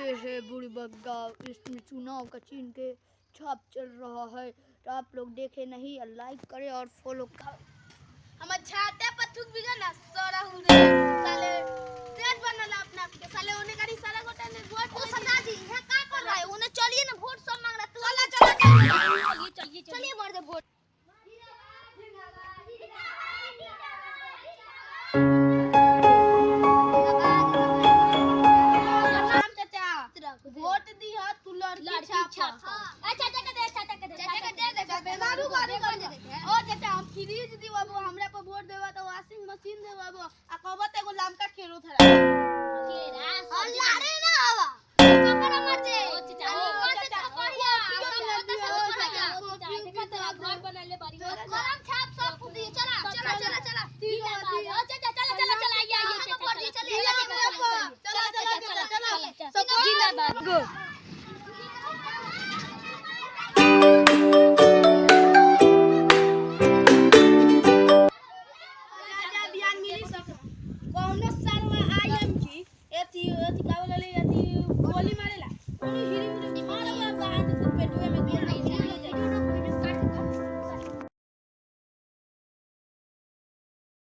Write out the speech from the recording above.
ये है बुड़बक गाँव, इसमें चुनाव का चिन्ह के छाप चल रहा है, तो आप लोग देखे नहीं, लाइक करें और फॉलो करें। हम छाते पर थूक बिगा ना सोरा हुरे साले तेज बनला अपना के साले ओने गाड़ी साला गोटा ने वोट ओ सरदार जी है का कर रहा है उन्हें चलिए ना वोट सब मांग रहा चला चलिए मार दे वोट वोट दी है तू लड़की छाप अच्छा चाचा के दे बेदारू गाड़ी कर दे ओ चाचा हम फ्रीज दी बाबू हमरा पे वोट देवा तो वॉशिंग मशीन दे बाबू आ कहबत एगो लामका खेरो थरा केरा लारे ना आवा कपड़ा मार दे ओ चाचा बढ़िया देखा तेरा घर बना ले बारी गरम छाप सब फुदी चला ठीक है ओ चाचा चला आइए चला सब जिंदाबाद